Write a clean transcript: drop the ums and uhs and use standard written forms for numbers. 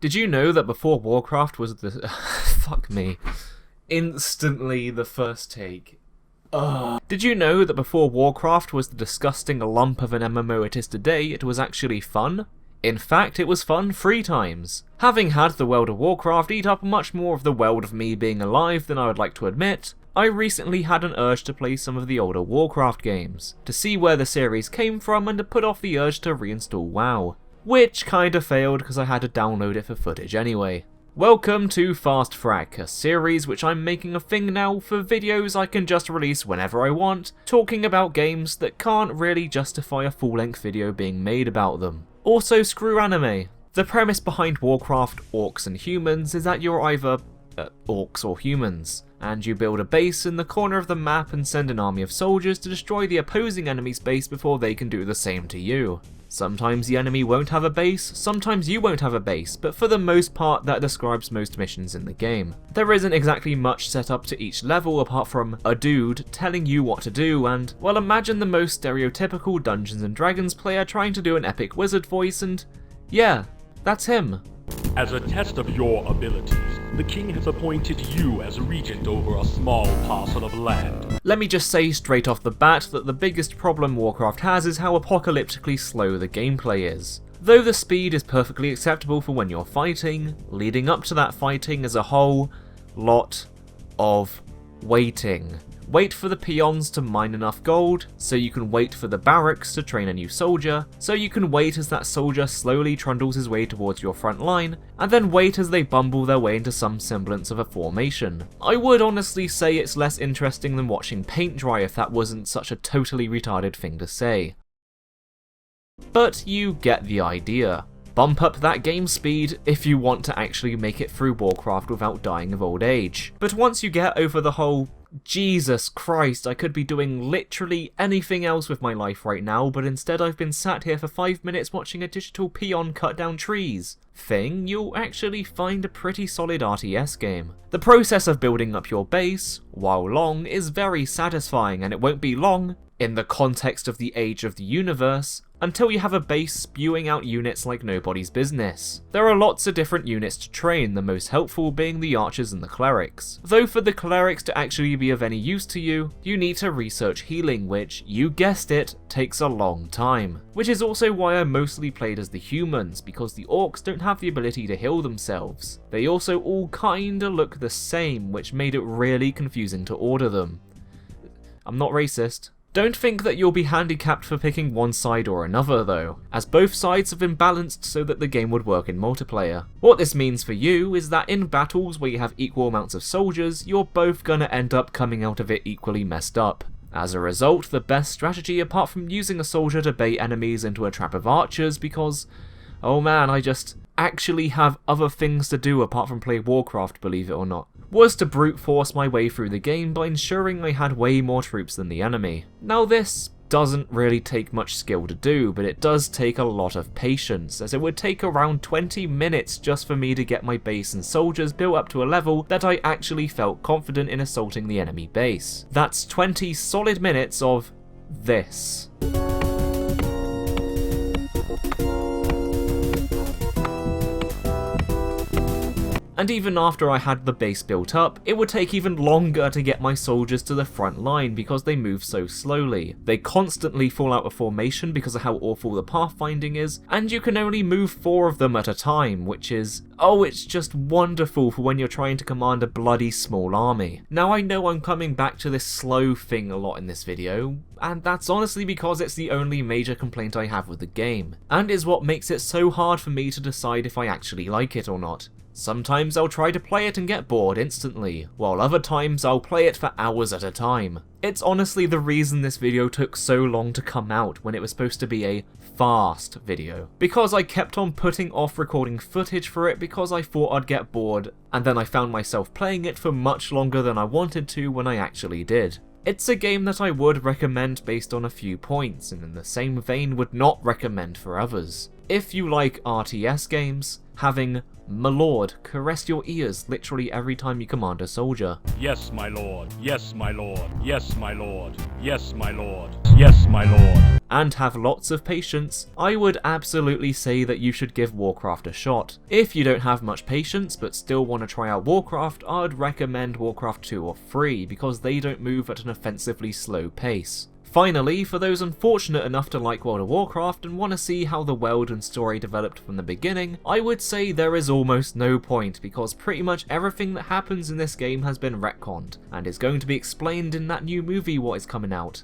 Did you know that before Warcraft was the... Fuck me. Instantly the first take. Ugh. Did you know that before Warcraft was the disgusting lump of an MMO it is today, it was actually fun? In fact, it was fun 3 times. Having had the world of Warcraft eat up much more of the world of me being alive than I would like to admit, I recently had an urge to play some of the older Warcraft games, to see where the series came from and to put off the urge to reinstall WoW. Which kinda failed because I had to download it for footage anyway. Welcome to Fast Frak, a series which I'm making a thing now for videos I can just release whenever I want, talking about games that can't really justify a full-length video being made about them. Also, screw anime. The premise behind Warcraft, Orcs and Humans is that you're either orcs or humans, and you build a base in the corner of the map and send an army of soldiers to destroy the opposing enemy's base before they can do the same to you. Sometimes the enemy won't have a base, sometimes you won't have a base, but for the most part that describes most missions in the game. There isn't exactly much set up to each level apart from a dude telling you what to do and, well, imagine the most stereotypical Dungeons & Dragons player trying to do an epic wizard voice and, yeah, that's him. As a test of your abilities, the king has appointed you as regent over a small parcel of land. Let me just say straight off the bat that the biggest problem Warcraft has is how apocalyptically slow the gameplay is. Though the speed is perfectly acceptable for when you're fighting, leading up to that fighting is a whole lot of waiting. Wait for the peons to mine enough gold, so you can wait for the barracks to train a new soldier, so you can wait as that soldier slowly trundles his way towards your front line, and then wait as they bumble their way into some semblance of a formation. I would honestly say it's less interesting than watching paint dry if that wasn't such a totally retarded thing to say. But you get the idea. Bump up that game speed if you want to actually make it through Warcraft without dying of old age. But once you get over the whole Jesus Christ, I could be doing literally anything else with my life right now, but instead I've been sat here for 5 minutes watching a digital peon cut down trees thing, you'll actually find a pretty solid RTS game. The process of building up your base, while long, is very satisfying, and it won't be long, in the context of the age of the universe, until you have a base spewing out units like nobody's business. There are lots of different units to train, the most helpful being the archers and the clerics. Though for the clerics to actually be of any use to you, you need to research healing, which, you guessed it, takes a long time. Which is also why I mostly played as the humans, because the orcs don't have the ability to heal themselves. They also all kinda look the same, which made it really confusing to order them. I'm not racist. Don't think that you'll be handicapped for picking one side or another though, as both sides have been balanced so that the game would work in multiplayer. What this means for you is that in battles where you have equal amounts of soldiers, you're both gonna end up coming out of it equally messed up. As a result, the best strategy apart from using a soldier to bait enemies into a trap of archers because, oh man, I just actually have other things to do apart from play Warcraft, believe it or not, was to brute force my way through the game by ensuring I had way more troops than the enemy. Now this doesn't really take much skill to do, but it does take a lot of patience, as it would take around 20 minutes just for me to get my base and soldiers built up to a level that I actually felt confident in assaulting the enemy base. That's 20 solid minutes of this. And even after I had the base built up, it would take even longer to get my soldiers to the front line because they move so slowly. They constantly fall out of formation because of how awful the pathfinding is, and you can only move 4 of them at a time, which is, oh, it's just wonderful for when you're trying to command a bloody small army. Now I know I'm coming back to this slow thing a lot in this video, and that's honestly because it's the only major complaint I have with the game, and is what makes it so hard for me to decide if I actually like it or not. Sometimes I'll try to play it and get bored instantly, while other times I'll play it for hours at a time. It's honestly the reason this video took so long to come out when it was supposed to be a fast video. Because I kept on putting off recording footage for it because I thought I'd get bored, and then I found myself playing it for much longer than I wanted to when I actually did. It's a game that I would recommend based on a few points, and in the same vein would not recommend for others. If you like RTS games, having my lord caress your ears literally every time you command a soldier. Yes, my lord. Yes, my lord. Yes, my lord. Yes, my lord. Yes, my lord. And have lots of patience, I would absolutely say that you should give Warcraft a shot. If you don't have much patience but still want to try out Warcraft, I'd recommend Warcraft 2 or 3 because they don't move at an offensively slow pace. Finally, for those unfortunate enough to like World of Warcraft and want to see how the world and story developed from the beginning, I would say there is almost no point because pretty much everything that happens in this game has been retconned and is going to be explained in that new movie what is coming out.